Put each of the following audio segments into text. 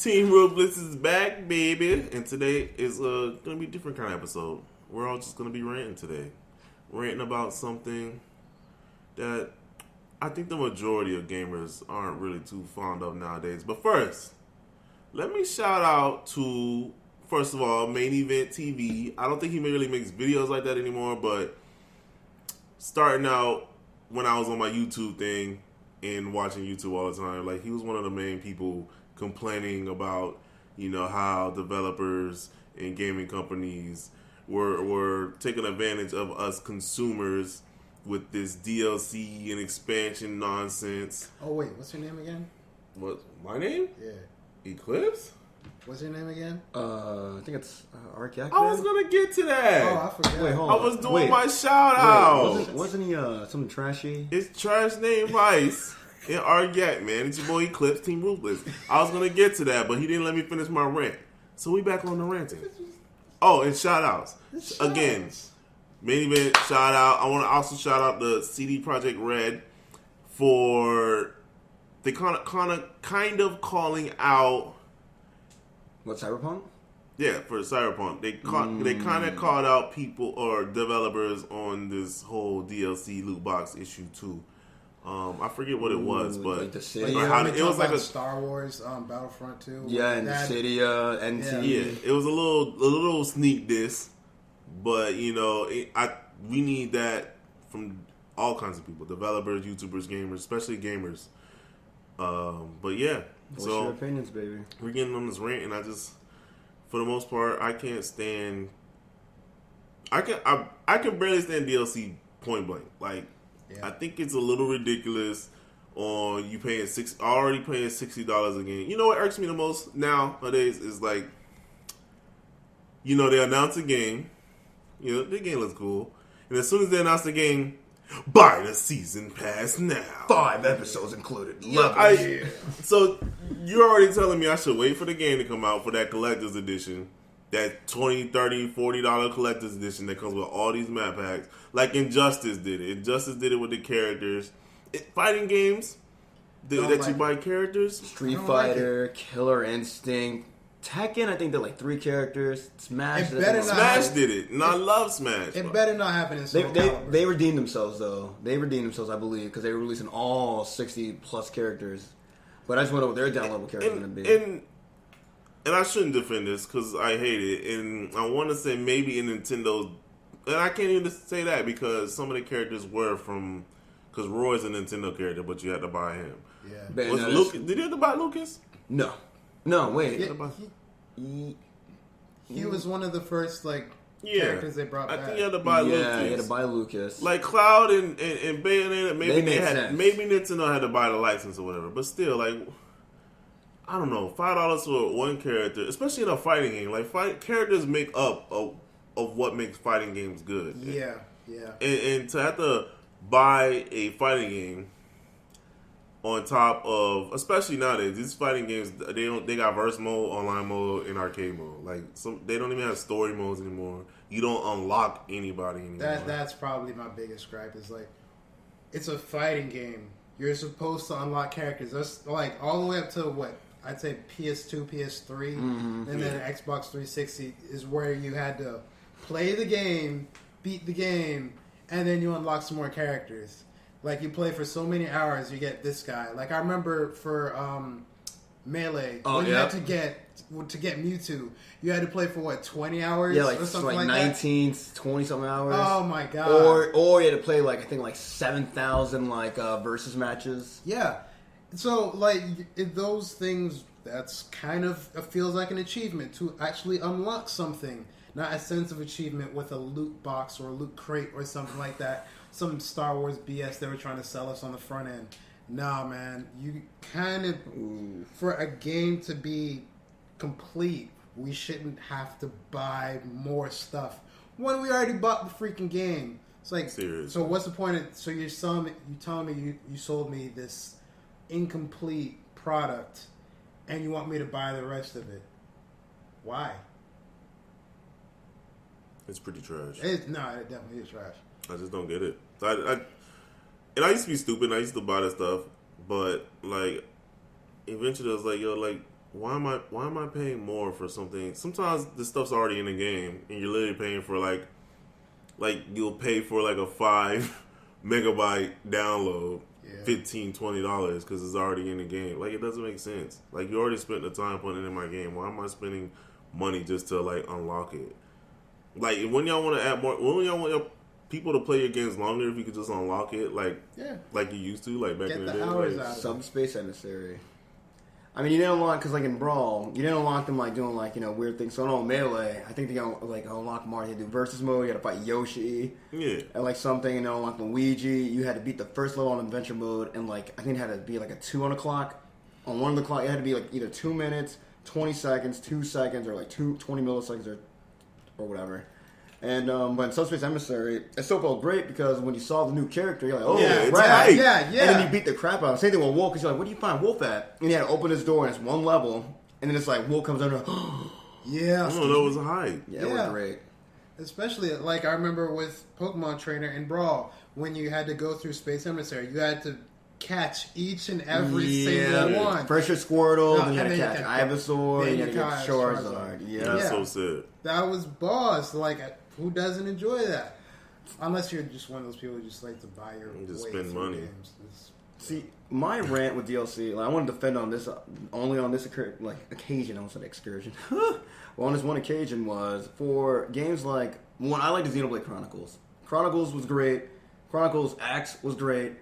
Team Ruthless is back, baby. And today is going to be a different kind of episode. We're all just going to be ranting today. Ranting about something that I think the majority of gamers aren't really too fond of nowadays. But first, let me shout out to, first of all, MainEventTV. I don't think he really makes videos like that anymore, but starting out when I was on my YouTube thing and watching YouTube all the time, like, he was one of the main people complaining about, you know, how developers and gaming companies were taking advantage of us consumers with this DLC and expansion nonsense. Oh wait, what's your name again? What, my name? Yeah. Eclipse? What's your name again? I think it's Arcade. I was gonna get to that. Oh, I forgot. Wait, hold I on. was doing my shout out. Wasn't he something trashy? It's trash name Vice and Argat, man. It's your boy Eclipse, Team Ruthless. I was gonna get to that, but he didn't let me finish my rant. So we back on the ranting. Oh, and shout outs. Again, main event shout out. I want to also shout out the CD Projekt Red for they kind of calling out. What, Cyberpunk? Yeah, for Cyberpunk. They kind of called out people or developers on this whole DLC loot box issue too. I forget what it was, but like the city. it was like a Star Wars Battlefront 2. Yeah, and the city, NT. Yeah, it was a little sneak diss, but you know, we need that from all kinds of people: developers, YouTubers, gamers, especially gamers. But yeah, What's your opinions, baby? We're getting on this rant, and for the most part, I can't stand. I can barely stand DLC point blank. Like, yeah. I think it's a little ridiculous. On you already paying $60 a game. You know what irks me the most nowadays is, like, you know, they announce a game. You know, the game looks cool, and as soon as they announce the game, buy the season pass now. 5 episodes included. So you're already telling me I should wait for the game to come out for that collector's edition, that $20, $30, $40 collector's edition that comes with all these map packs, like Injustice did it. Injustice did it with the characters. Fighting games that you buy characters. Street Fighter, Killer Instinct, Tekken. I think they're like 3 characters. Smash. Smash did it, and I love Smash. It better not happen in Soul Calibur. They redeemed themselves though. They redeemed themselves, I believe, because they were releasing all 60 plus characters. But I just wonder what their down level characters are going to be. And I shouldn't defend this because I hate it, and I want to say maybe in Nintendo, and I can't even say that because some of the characters were from. Because Roy's a Nintendo character, but you had to buy him. Yeah. Did you have to buy Lucas? No, wait. He was one of the first characters they brought back. I think you had to buy Lucas. Yeah, you had to buy Lucas. Like Cloud and Bayonetta, maybe Nintendo had to buy the license or whatever. But still, like, I don't know, $5 for one character, especially in a fighting game. Like, characters make up of what makes fighting games good. Yeah. And to have to buy a fighting game on top of, especially nowadays, these fighting games they got verse mode, online mode, and arcade mode. Like, they don't even have story modes anymore. You don't unlock anybody anymore. That's probably my biggest gripe. Is like, it's a fighting game. You're supposed to unlock characters. That's like all the way up to what I'd say PS2, PS3, and then Xbox 360 is where you had to play the game, beat the game. And then you unlock some more characters. Like, you play for so many hours, you get this guy. Like, I remember for Melee, you had to get Mewtwo, you had to play for, 20 hours? Yeah, or something like 19, 20-something hours. Oh, my God. Or you had to play, I think 7,000, versus matches. Yeah. So, those things, that's kind of feels like an achievement to actually unlock something. Not a sense of achievement with a loot box or a loot crate or something like that. Some Star Wars BS they were trying to sell us on the front end. Nah, man. You kind of... For a game to be complete, we shouldn't have to buy more stuff. When we already bought the freaking game. It's like... Seriously. So what's the point of... So you're telling me you sold me this incomplete product and you want me to buy the rest of it. Why? It's pretty trash. It definitely is trash. I just don't get it. And I used to be stupid. And I used to buy that stuff, but eventually I was like, yo, why am I paying more for something? Sometimes the stuff's already in the game, and you're literally paying for like you'll pay for like a 5 megabyte download, $15-$20 because it's already in the game. Like, it doesn't make sense. Like, you already spent the time putting it in my game. Why am I spending money just to like unlock it? Like, when y'all want to add more, when y'all want people to play your games longer, if you could just unlock it, like you used to, like back in the day. Like, Subspace Emissary. I mean, you didn't unlock, because like in Brawl, you didn't unlock them like doing like, weird things. So on Melee, I think they got like unlock Mario. You had to do versus mode, you had to fight Yoshi. Yeah. And like something, and then unlock Luigi. You had to beat the first level on adventure mode, and like, I think it had to be like a 2 on the clock. On one of the clock, it had to be like either 2 minutes, 20 seconds, 2 seconds, or like 20 milliseconds or whatever. And but in Subspace Emissary, it still felt great because when you saw the new character, you're like, oh, right. Yeah. And then you beat the crap out of him. Same thing with Wolf, because you're like, where do you find Wolf at? And you had to open his door, and it's one level, and then it's like, Wolf comes under, yeah. Oh, that was a hype. Yeah, it was great. Especially, like, I remember with Pokemon Trainer and Brawl, when you had to go through Space Emissary, you had to catch each and every single one. First your Squirtle, then you had to catch Ivysaur, then you had to get Charizard. Yeah. That's so sad. That was boss. Like, who doesn't enjoy that? Unless you're just one of those people who just like to buy your just spend money. Games. See, my rant with DLC, like, I want to defend on this, only on this occasion. I almost said excursion. Well, on this one occasion was for games like one. I like the Xenoblade Chronicles. Chronicles was great. Chronicles X was great.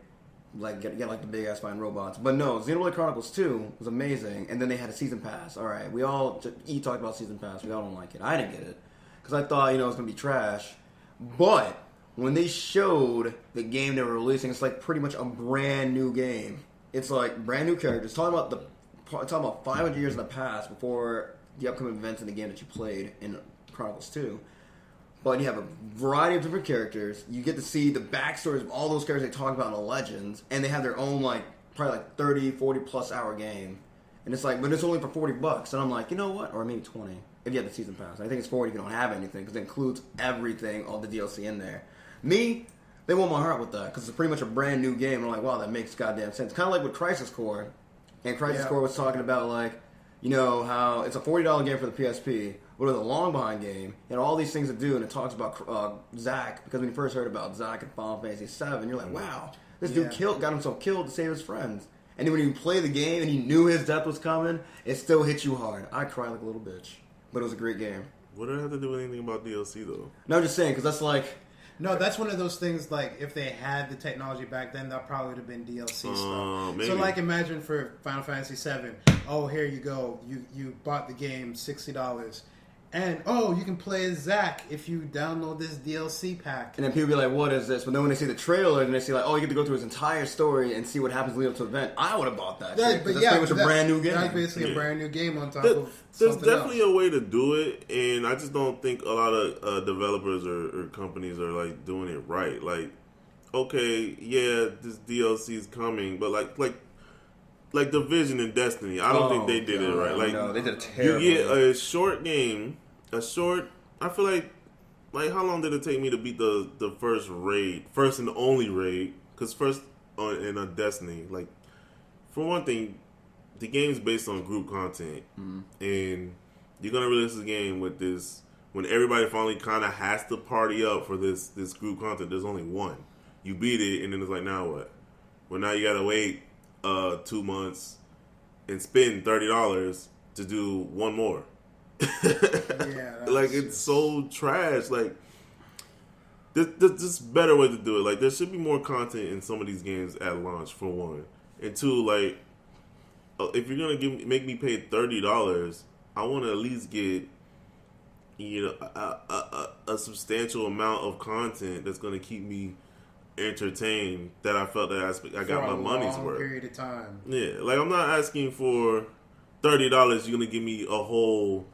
Like get like the big ass flying robots, but no, Xenoblade Chronicles 2 was amazing, and then they had a season pass. All right, we all talked about season pass. We all don't like it. I didn't get it because I thought it was gonna be trash. But when they showed the game they were releasing, it's like pretty much a brand new game. It's like brand new characters. Talking about 500 years in the past before the upcoming events in the game that you played in Chronicles 2. But you have a variety of different characters. You get to see the backstories of all those characters they talk about in the Legends. And they have their own, probably 30, 40-plus hour game. And it's like, but it's only for $40. And I'm like, you know what? Or maybe 20 if you have the season pass. I think it's 40 if you don't have anything, because it includes everything, all the DLC in there. Me, they won my heart with that, because it's pretty much a brand new game. And I'm like, wow, that makes goddamn sense. Kind of like with Crisis Core. And Crisis Core was talking about, how it's a $40 game for the PSP. But with a long behind game, and all these things to do, and it talks about Zack, because when you first heard about Zack in Final Fantasy VII, you're like, wow, this dude got himself killed to save his friends. And then when you play the game and you knew his death was coming, it still hit you hard. I cried like a little bitch. But it was a great game. What did it have to do with anything about DLC, though? No, I'm just saying, because that's like... No, that's one of those things, if they had the technology back then, that probably would have been DLC stuff. Maybe. So, imagine for Final Fantasy VII, here you go, you bought the game, $60, and, you can play as Zack if you download this DLC pack. And then people be like, what is this? But then when they see the trailer, and they see, you get to go through his entire story and see what happens leading up to the event, I would have bought that shit, because that's pretty much a brand new game. That's basically a brand new game on top of There's definitely a way to do it, and I just don't think a lot of developers or companies are doing it right. This DLC is coming, but like Division and Destiny, I don't think they did it right. No, they did a terrible. You get a short game, I feel like how long did it take me to beat the first and only raid? Because first in a Destiny, for one thing, the game's based on group content, and you're gonna release this game with this when everybody finally kind of has to party up for this group content. There's only one. You beat it, and then it's now what? Well, now you gotta wait 2 months and spend $30 to do one more. It's so trash. There's just better way to do it. There should be more content in some of these games at launch, for one, and two, if you're gonna make me pay $30, I want to at least get a substantial amount of content that's gonna keep me entertained, that I felt that I got my money's worth. Period of time. Yeah, I'm not asking for $30. You're gonna give me a whole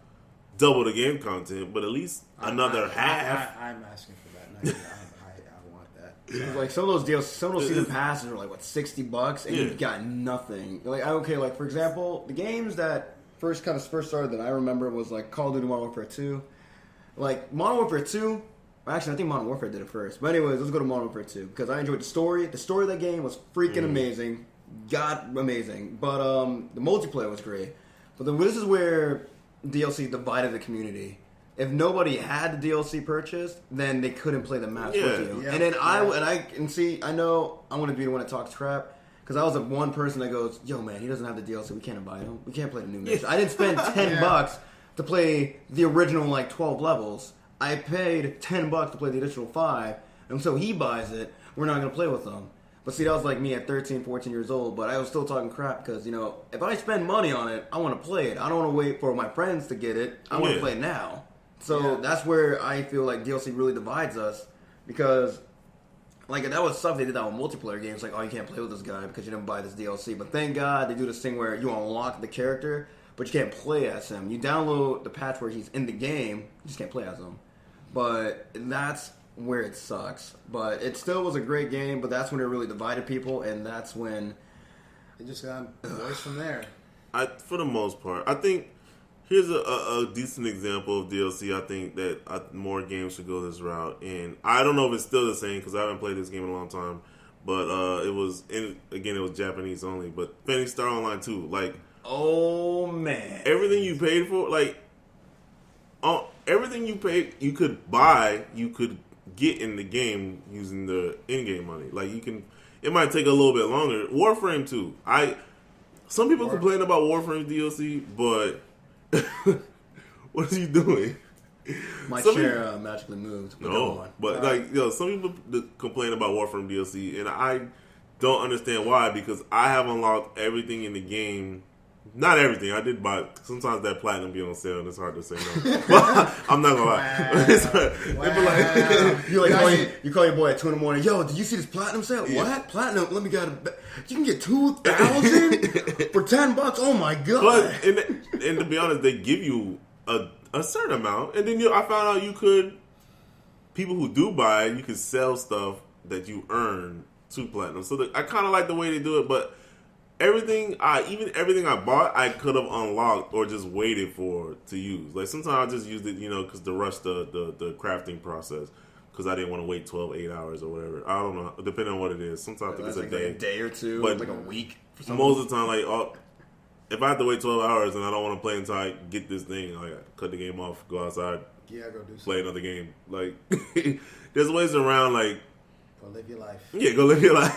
double the game content, but at least another half. I'm asking for that. I want that. Some of those season passes are $60, and you've got nothing. For example, the games that first started that I remember was Call of Duty Modern Warfare 2. Modern Warfare 2. Actually, I think Modern Warfare did it first. But anyways, let's go to Modern Warfare 2, because I enjoyed the story. The story of that game was freaking amazing. God, amazing. But the multiplayer was great. But then this is where DLC divided the community. If nobody had the DLC purchased, then they couldn't play the maps with you. Yeah. And then I know I'm going to be the one that talks crap. Because I was the one person that goes, yo, man, he doesn't have the DLC. We can't invite him. We can't play the new mission. I didn't spend $10 to play the original, 12 levels. I paid $10 to play the additional 5. And so he buys it. We're not going to play with him. But see, that was like me at 13, 14 years old. But I was still talking crap because, if I spend money on it, I want to play it. I don't want to wait for my friends to get it. I want to play it now. So that's where I feel like DLC really divides us. Because... that was stuff they did that with multiplayer games. Like, oh, you can't play with this guy because you didn't buy this DLC. But thank God they do this thing where you unlock the character, but you can't play as him. You download the patch where he's in the game, you just can't play as him. But that's where it sucks. But it still was a great game, but that's when it really divided people, and that's when... It just got worse from there. For the most part, I think... Here's a decent example of DLC. I think that more games should go this route, and I don't know if it's still the same because I haven't played this game in a long time. But it was Japanese only. But Phantasy Star Online 2, oh man, everything you paid for, everything you paid, you could buy, you could get in the game using the in-game money. It might take a little bit longer. Warframe 2, some people complain about Warframe DLC, but what are you doing? My chair magically moved. No, but some people complain about Warframe DLC, and I don't understand why, because I have unlocked everything in the game. Not everything. I did buy. Sometimes that platinum be on sale, and it's hard to say no. But I'm not gonna lie. You call your boy at 2 in the morning. Yo, did you see this platinum sale? Yeah. What platinum? Let me get it. You can get 2,000 for $10. Oh my god! But and to be honest, they give you a certain amount, and then I found out you could. People who do buy it, you can sell stuff that you earn to platinum. So I kind of like the way they do it, but. Everything I bought, I could have unlocked or just waited for to use. Sometimes I just used it, because to rush the crafting process, because I didn't want to wait 8 hours or whatever. I don't know, depending on what it is. Sometimes it's a day, a day or two, but like a week. Most of the time, if I have to wait 12 hours and I don't want to play until I get this thing, I cut the game off, go outside, go do play another game. There's ways around Go live your life. Yeah, go live your life.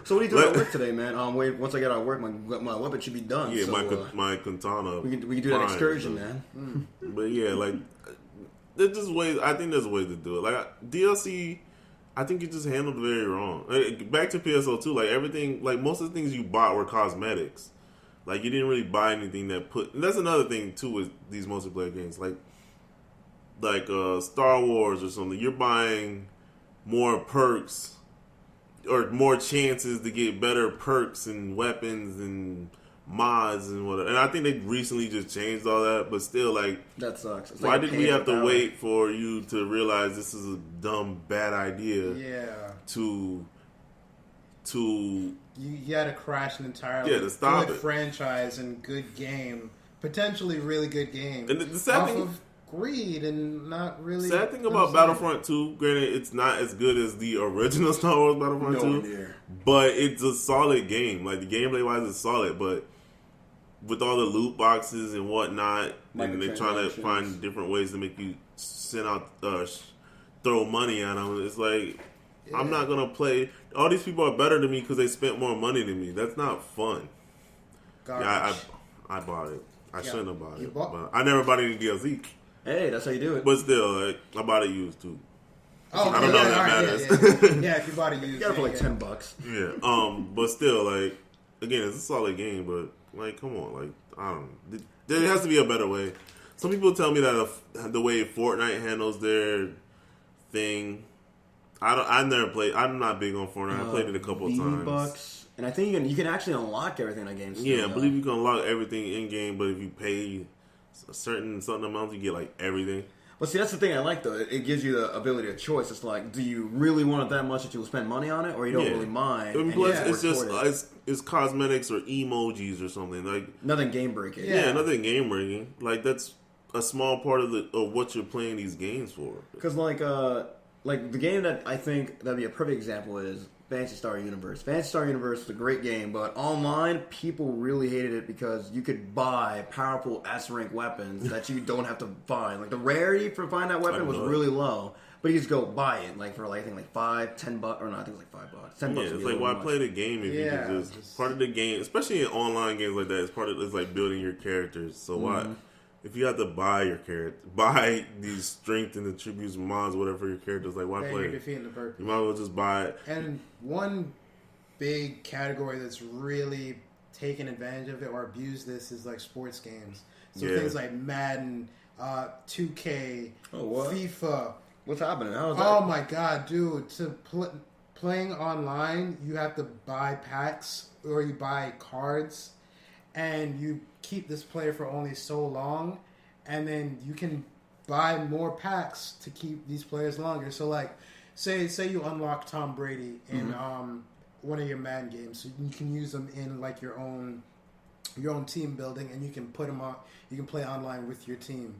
So what are you doing at work today, man? Once I get out of work, my weapon should be done. Yeah, so, my katana. We can do that excursion, man. But yeah, there's just ways. I think there's ways to do it. DLC, I think you just handled very wrong. Back to PSO2, everything, most of the things you bought were cosmetics. You didn't really buy anything that put. And that's another thing too with these multiplayer games, Star Wars or something. You're buying more perks or more chances to get better perks and weapons and mods and whatever. And I think they recently just changed all that, but still, that sucks. Why did we have to wait for you to realize this is a dumb, bad idea? Yeah. You had to crash an entirely to stop good it. Franchise and good game, potentially really good game. And the sad thing, greed and not really. Sad thing about Battlefront 2, granted, it's not as good as the original Star Wars Battlefront 2, but it's a solid game. The gameplay wise, it's solid, but with all the loot boxes and whatnot, and they're trying to find different ways to make you send out, throw money at them. It's I'm not gonna play. All these people are better than me because they spent more money than me. That's not fun. Garbage. Yeah, I bought it. I shouldn't have bought it. But I never bought any DLC. Hey, that's how you do it. But still, I bought it used too. Oh, I don't know if that matters. Yeah, if you bought it used, you got it for $10. Yeah. But still, again, it's a solid game. But come on, I don't know. There has to be a better way. Some people tell me that the way Fortnite handles their thing. I never played. I'm not big on Fortnite. I played it a couple of times. V-Bucks. And I think you can actually unlock everything in that game. Yeah, I believe you can unlock everything in game, but if you pay a certain amount, you get everything. But see, that's the thing I like though. It gives you the ability of choice. It's do you really want it that much that you will spend money on it, or you don't really mind? And plus, it's just it's cosmetics or emojis or something nothing game breaking. Yeah, nothing game breaking. That's a small part of what you're playing these games for. Because the game that I think that'd be a perfect example is Phantasy Star Universe. Phantasy Star Universe was a great game, but online, people really hated it because you could buy powerful S-rank weapons that you don't have to find. Like, the rarity for finding that weapon was really low, but you just go buy it, like, for, like, I think, like, $5-10, or no, I think it was like $5. $10 Yeah, it's like, why play the game if you can just... Part of the game, especially in online games like that, it's like building your characters. So why... If you have to buy your character, buy these strength and attributes, mods, whatever for your characters, like why play it? Defeating the purpose. You might as well just buy it. And one big category that's really taken advantage of it or abused this is like sports games. So things like Madden, 2K, FIFA. What's happening? How's that? Oh my god, dude! Playing online, you have to buy packs or you buy cards, and you keep this player for only so long, and then you can buy more packs to keep these players longer. So, like, say you unlock Tom Brady in one of your Madden games, so you can use them in like your own team building, and you can put them on. You can play online with your team.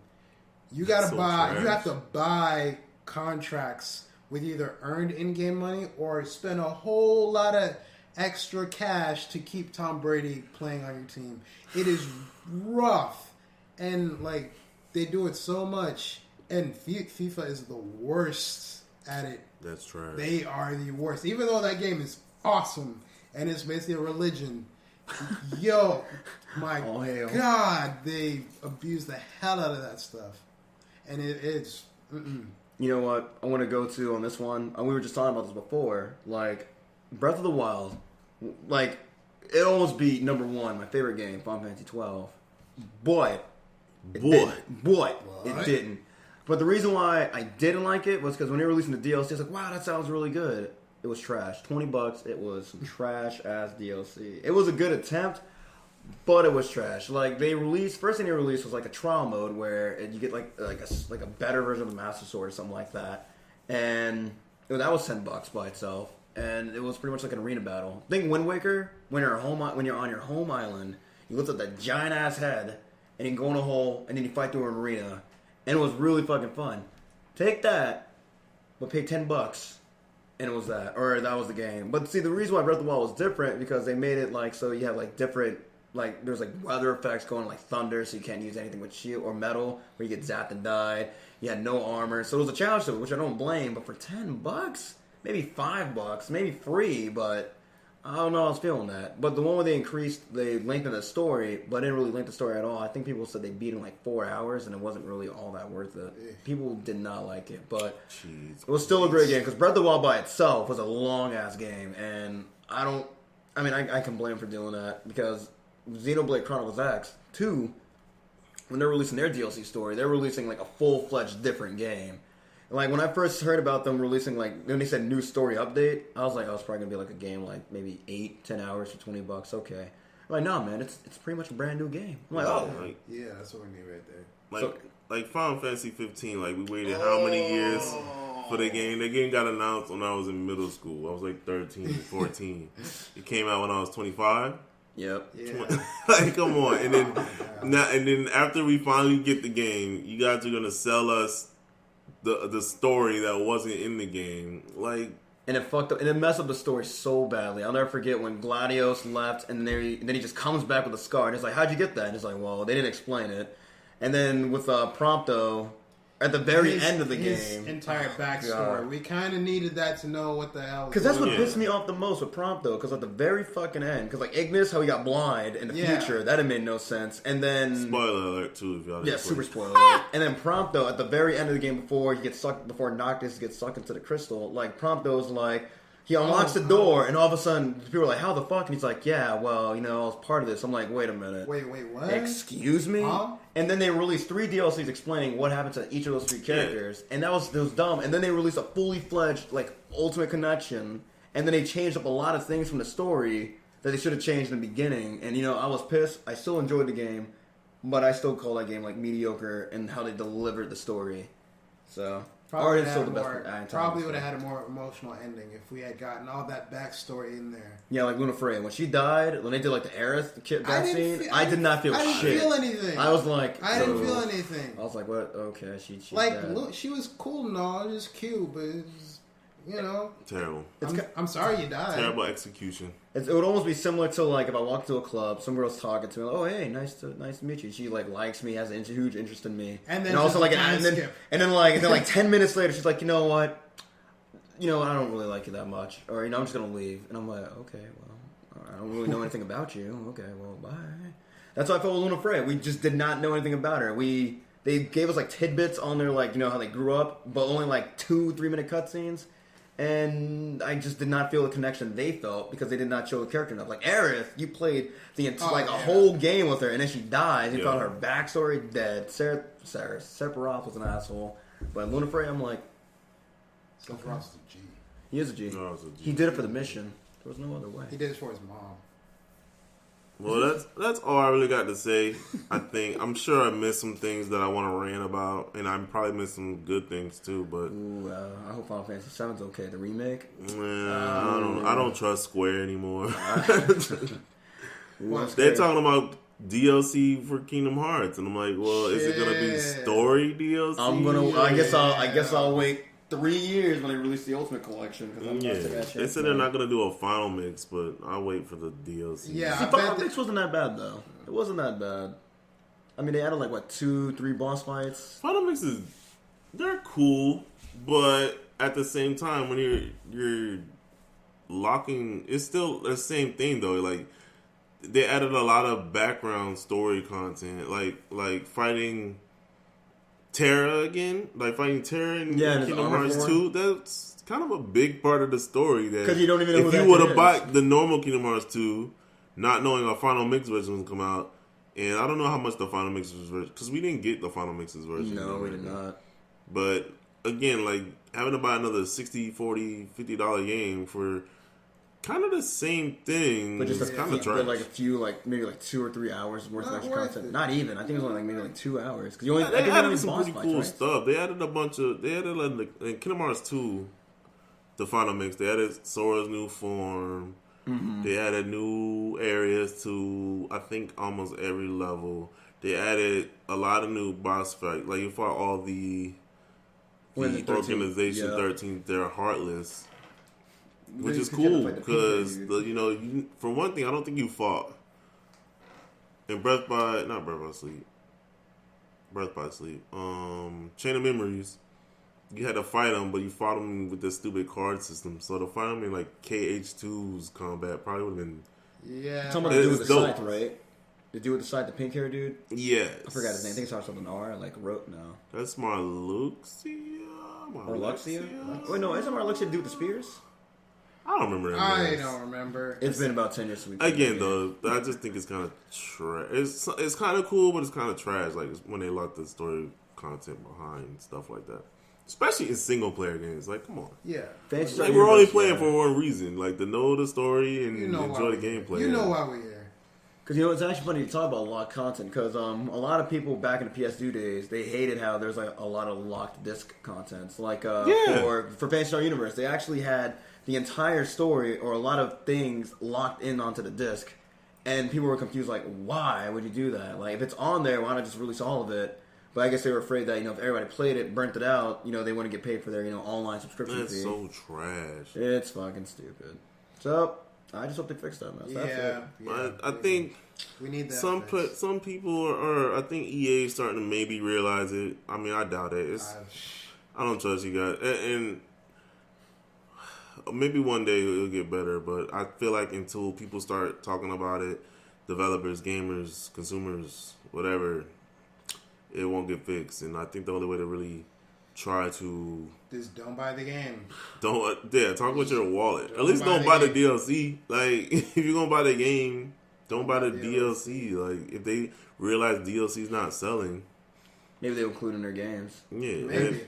You gotta buy. Trash. You have to buy contracts with either earned in-game money or spend a whole lot of extra cash to keep Tom Brady playing on your team. It is rough, and like they do it so much. And FIFA is the worst at it. That's trash. They are the worst, even though that game is awesome and it's basically a religion. Yo, my God, they abuse the hell out of that stuff, and it's. You know what I want to go to on this one? We were just talking about this before. Like, Breath of the Wild, like, it almost beat number one, my favorite game, Final Fantasy 12. But it didn't. But the reason why I didn't like it was because when they were releasing the DLC, I was like, wow, that sounds really good. It was trash. $20. It was some trash ass DLC. It was a good attempt, but it was trash. Like, first thing they released was like a trial mode where you get like a better version of the Master Sword or something like that, and that was $10 by itself, and it was pretty much like an arena battle. I think Wind Waker, when you're on your home island, you lift up that giant ass head, and you can go in a hole, and then you fight through an arena, and it was really fucking fun. Take that, but pay $10. And it was that was the game. But see, the reason why Breath of the Wild was different because they made it like so you have like different there's like weather effects going like thunder, so you can't use anything with shield or metal where you get zapped and die. You had no armor, so it was a challenge to it, which I don't blame. But for $10, maybe $5, maybe free, but I don't know. I was feeling that. But the one where they lengthened the story, but didn't really lengthen the story at all. I think people said they beat in like 4 hours, and it wasn't really all that worth it. People did not like it, but it was still a great game because Breath of the Wild by itself was a long ass game, and I can blame for doing that because Xenoblade Chronicles X 2, when they're releasing their DLC story, they're releasing like a full fledged different game. Like, when I first heard about them releasing, like, when they said new story update, I was like, oh, it's probably going to be like a game, like, maybe 8-10 hours for $20. Okay. I'm like, no, man, it's pretty much a brand new game. I'm like, yeah, that's what we need right there. Like Final Fantasy 15, like, we waited how many years for the game? The game got announced when I was in middle school. I was like 13, 14. It came out when I was 25. Yep. Yeah. Like, come on. And then after we finally get the game, you guys are going to sell us the story that wasn't in the game, like, and it fucked up, and it messed up the story so badly. I'll never forget when Gladios left, and then he just comes back with a scar, and it's like, how'd you get that? And it's like, well, they didn't explain it. And then with Prompto, at the very end of the game, entire backstory, we kind of needed that to know what the hell. Because that's what pissed me off the most with Prompto. Because at the very fucking end, because like Ignis, how he got blind in the future, that had made no sense. And then spoiler alert too, if y'all didn't super spoiler alert. And then Prompto at the very end of the game before Noctis gets sucked into the crystal, like Prompto's like. He unlocks the door, and all of a sudden, people are like, how the fuck? And he's like, yeah, well, I was part of this. I'm like, wait a minute. Wait, what? Excuse me? Huh? And then they released 3 DLCs explaining what happened to each of those 3 characters. And that was dumb. And then they released a fully fledged, like, Ultimate Connection. And then they changed up a lot of things from the story that they should have changed in the beginning. And, I was pissed. I still enjoyed the game. But I still call that game, like, mediocre in how they delivered the story. So... Probably would have had a more emotional ending if we had gotten all that backstory in there. Yeah, like Luna Freya. When she died, when they did like the Aerith scene, I did not feel shit. I didn't feel anything. I was like... I didn't feel anything. I was like, what? Okay, she like, look, she was cool and all. It was cute, but you know. Terrible. I'm sorry you died. Terrible execution. It would almost be similar to like if I walk to a club, some girl's talking to me, like, "Oh, hey, nice to meet you." She like likes me, has a huge interest in me, and then also like and then like 10 minutes later, she's like, "You know what? I don't really like you that much," or I'm just gonna leave, and I'm like, "Okay, well, I don't really know anything about you. Okay, well, bye." That's how I felt with Luna Freya. We just did not know anything about her. They gave us like tidbits on their like how they grew up, but only like 2-3 minute cutscenes. And I just did not feel the connection they felt because they did not show the character enough. Like Aerith, you played a whole game with her, and then she dies. You found her backstory dead. Sephiroth was an asshole, but Luna Freya, I'm like, Sephiroth's a G. He is a G. No, G. He did it for the mission. There was no other way. He did it for his mom. Well, that's all I really got to say. I'm sure I missed some things that I want to rant about, and I probably missed some good things too. But I hope Final Fantasy VII's okay. The remake. I don't trust Square anymore. They're They're talking about DLC for Kingdom Hearts, and I'm like, well, is it gonna be story DLC? I guess I'll wait 3 years when they release the Ultimate Collection. They said they're not going to do a final mix, but I'll wait for the DLC. Yeah, the final mix wasn't that bad, though. It wasn't that bad. I mean, they added, 2-3 boss fights. Final mixes, they're cool, but at the same time, when you're locking, it's still the same thing, though. Like, they added a lot of background story content, like fighting Terra again, like fighting Terra in Kingdom Hearts 2. That's kind of a big part of the story. Because you don't even know if you would have bought the normal Kingdom Hearts 2, not knowing a final mix version was come out, and I don't know how much the final mix version, because we didn't get the final mixes version. No, we did not. But again, like having to buy another $60, $40, $50 game for kind of the same thing, but just kind of trash. Like a few, maybe 2 or 3 hours worth of extra content. Not even. I think it was only maybe 2 hours. Because you only they added some pretty fights, cool right? stuff. They added a bunch of. They added in Kingdom Hearts 2, the final mix. They added Sora's new form. Mm-hmm. They added new areas to I think almost every level. They added a lot of new boss fights. Like you fought all the organization 13. They're heartless. Which is cool because for one thing, I don't think you fought in Breath by Sleep. Chain of Memories. You had to fight them, but you fought them with this stupid card system. So to fight them in KH2's combat probably would have been. Yeah, talking about the dude with the scythe, right? The dude with the scythe, the pink hair dude. Yes, I forgot his name. I think it starts with an R. That's Marluxia. Wait, no, isn't Marluxia the dude with the spears? I don't remember. I don't remember. It's been about 10 years since we again though. I just think it's kind of trash. It's kind of cool, but it's kind of trash. Like when they lock the story content behind stuff like that, especially in single player games. Like, come on. Yeah, we're only playing for one reason, like to know the story and enjoy the gameplay. You know why we're here. Because it's actually funny to talk about locked content. Because a lot of people back in the PS2 days, they hated how there's a lot of locked disc contents. Like for Phantasy Star Universe, they actually had the entire story or a lot of things locked in onto the disc, and people were confused. Like, why would you do that? Like, if it's on there, why not just release all of it? But I guess they were afraid that if everybody played it, burnt it out, they wouldn't get paid for their online subscription fee. That's so trash. It's fucking stupid. So I just hope they fix that mess. That's it. I think we need that. Some people are. I think EA is starting to maybe realize it. I mean, I doubt it. I don't trust you guys, and maybe one day it'll get better. But I feel like until people start talking about it, developers, gamers, consumers, whatever, it won't get fixed. And I think the only way to really try to just don't buy the game. Talk with your wallet. At least don't buy the DLC. Like, if you're gonna buy the game, don't buy the DLC. Like, if they realize DLC is not selling, maybe they'll include it in their games. Yeah, maybe.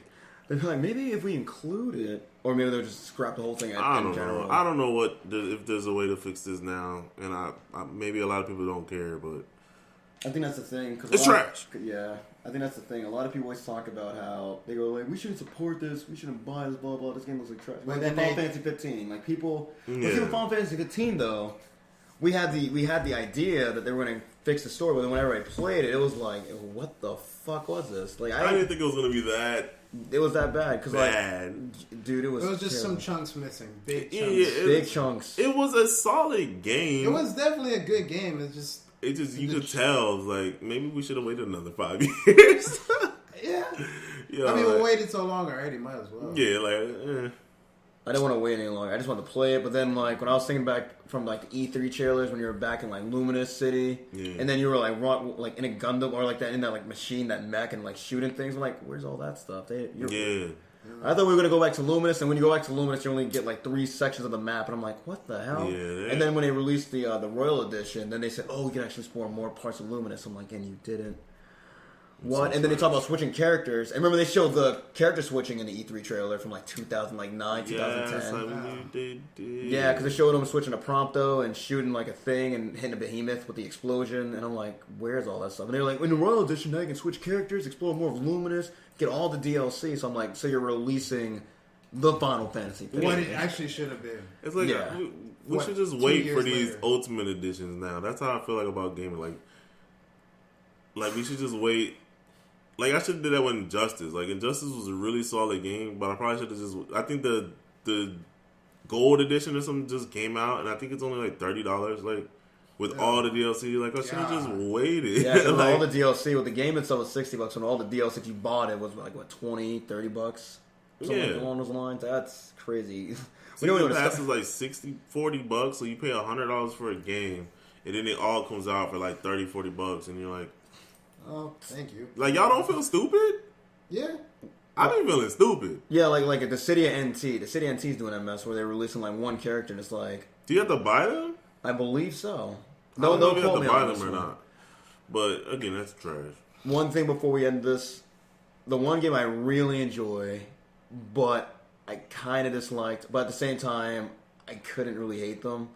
They'd be like, maybe if we include it, or maybe they'll just scrap the whole thing. I don't know. I don't know if there's a way to fix this now, and I maybe a lot of people don't care, but I think that's the thing. It's trash. Yeah, I think that's the thing. A lot of people always talk about how they go like, we shouldn't support this, we shouldn't buy this, blah blah. This game looks like trash. Like Final Fantasy 15, people. Final Fantasy 15 though, we had the idea that they were going to fix the story. But then whenever I played it, it was like, what the fuck was this? Like I didn't think it was gonna be that. It was that bad because dude, it was just terrible. some chunks missing, big chunks, big chunks. It was a solid game. It was definitely a good game. You could tell, like, maybe we should have waited another 5 years. Yeah. Yeah, I mean, we waited so long already. Might as well. Yeah, like. I didn't want to wait any longer. I just wanted to play it. But then, like, when I was thinking back from, like, the E3 trailers, when you were back in, like, Luminous City, and then you were, like in a Gundam, or, like, in that, like, machine, that mech, and, like, shooting things, I'm like, where's all that stuff? I thought we were going to go back to Luminous, and when you go back to Luminous, you only get, like, 3 sections of the map, and I'm like, what the hell? Yeah, and then when they released the Royal Edition, then they said, oh, you can actually explore more parts of Luminous. I'm like, and you didn't. What? And then they talk about switching characters. And remember, they showed the character switching in the E3 trailer from like 2009, 2010. Yeah, because they showed them switching to Prompto and shooting like a thing and hitting a behemoth with the explosion. And I'm like, where's all that stuff? And they're like, in the Royal Edition, now you can switch characters, explore more of Luminous, get all the DLC. So I'm like, so you're releasing the Final Fantasy. What it actually should have been. It's like, we should just wait for these Ultimate Editions now. That's how I feel like about gaming. Like we should just wait. Like, I should have did that with Injustice. Like, Injustice was a really solid game, but I probably should have just... I think the Gold Edition or something just came out, and I think it's only, like, $30, like, with all the DLC. Like, I should have just waited. Yeah, like, all the DLC. With the game itself was $60, and all the DLC if you bought it was, like, what, $20, $30? Something along those lines. That's crazy. Season Pass is, like, $40, so you pay $100 for a game, and then it all comes out for, like, $30-$40, and you're like... Oh, thank you. Like, y'all don't feel stupid? Yeah. I've been feeling stupid. Yeah, like at the City of NT. The City of NT's doing that mess where they're releasing, like, one character, and it's like... Do you have to buy them? I believe so. I don't know if you have to buy them or not. But, again, that's trash. One thing before we end this. The one game I really enjoy, but I kind of disliked, but at the same time, I couldn't really hate them.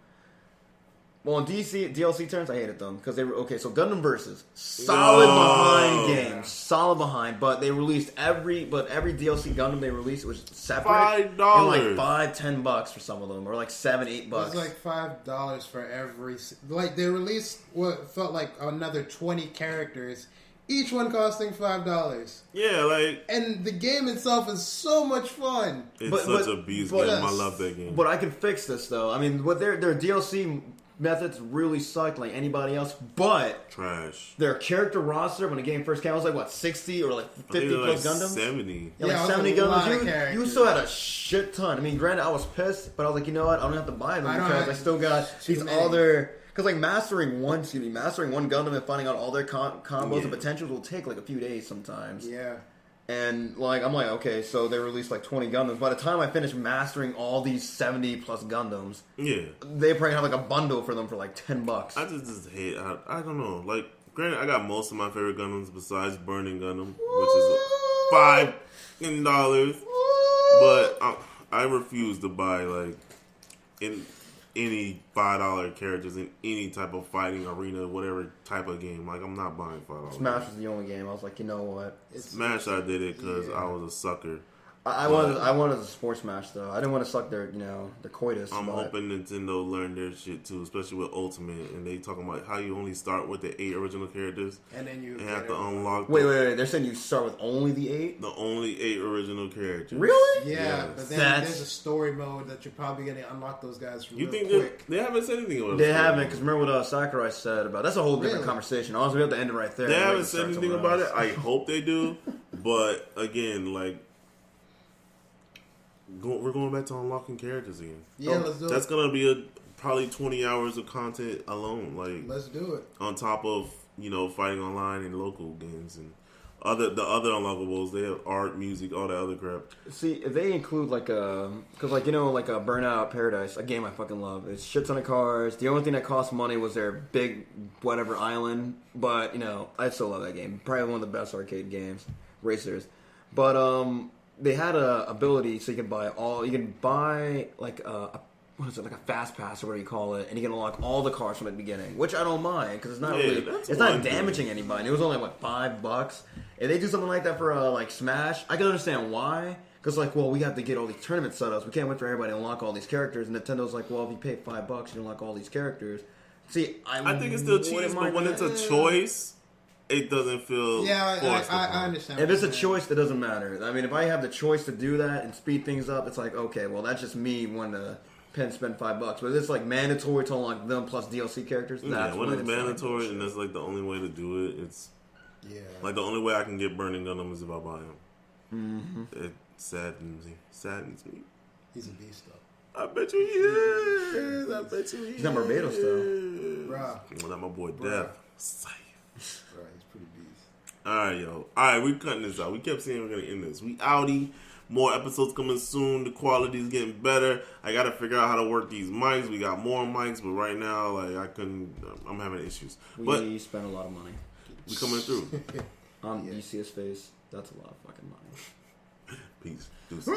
Well, in DLC terms, I hated them because they were okay. So Gundam Versus, solid behind game, solid behind. But they released every DLC Gundam they released, it was separate. $5, and like $5-$10 for some of them, or like $7-8. It was like $5 for every. Like they released what felt like another 20 characters, each one costing $5. Yeah, like, and the game itself is so much fun. It's such a beast game. I love that game. But I can fix this though. I mean, what their DLC methods really sucked like anybody else, but trash. Their character roster when the game first came out was like what 60 or like 50 plus like Gundams. 70. Yeah, like 70 Gundams. You still had a shit ton. I mean, granted, I was pissed, but I was like, you know what? I don't have to buy them because I still got these other. Because like mastering one Gundam and finding out all their combos and potentials will take like a few days sometimes. Yeah. And like I'm like, okay, so they released like 20 Gundams. By the time I finished mastering all these 70 plus Gundams, they probably have like a bundle for them for like $10. I just hate. I don't know. Like, granted, I got most of my favorite Gundams besides Burning Gundam, which is $5. But I refuse to buy like any $5 characters in any type of fighting arena, whatever type of game. Like, I'm not buying $5. Smash was the only game. I was like, you know what? Smash, I did it because I was a sucker. I wanted a sports Smash though. I didn't want to suck their the coitus. I'm hoping Nintendo learned their shit too, especially with Ultimate, and they talking about how you only start with the 8 original characters, and then you have to unlock. Wait! They're saying you start with only the 8. The only 8 original characters. Really? Yeah, yes. But then there's a story mode that you're probably going to unlock those guys from. You think quick. They haven't said anything about it? They haven't, because remember what Sakurai said about that's a whole different conversation. Honestly, we have to end it right there. They haven't said anything about it. I hope they do, but again, like. We're going back to unlocking characters again. Yeah, let's do it. That's gonna be probably 20 hours of content alone. Like, let's do it. On top of fighting online and local games and the other unlockables, they have art, music, all that other crap. See, if they include like a Burnout Paradise, a game I fucking love. It's shit ton of cars. The only thing that cost money was their big whatever island, but I still love that game. Probably one of the best arcade games, racers. But they had a ability so you can buy like a fast pass or whatever you call it, and you can unlock all the cars from the beginning, which I don't mind because it's not damaging anybody. It was only like $5. If they do something like that for like Smash, I can understand why. Because we have to get all these tournament setups. We can't wait for everybody to unlock all these characters. And Nintendo's like, well, if you pay $5, you unlock all these characters. See, I think it's still cheese, but when it's a choice, it doesn't feel. Yeah, I understand. If it's a choice, that doesn't matter. I mean, if I have the choice to do that and speed things up, it's like, okay, well, that's just me wanting to spend $5. But if it's like mandatory to unlock them plus DLC characters, that's when it's mandatory and that's like the only way to do it, it's like the only way I can get Burning Gunham is if I buy him. Mm-hmm. It saddens me. He's a beast, though. I bet you he is. I bet you he is. He's not Barbados, though. Bruh. Well, not my boy Death. Safe. Bruh, he's pretty beast. Alright, yo. Alright, we cutting this out. We kept saying we're going to end this. We outie. More episodes coming soon. The quality's getting better. I got to figure out how to work these mics. We got more mics, but right now, like, I'm having issues. We spent a lot of money. We coming through. You see his face. That's a lot of fucking money. Peace. Deuces.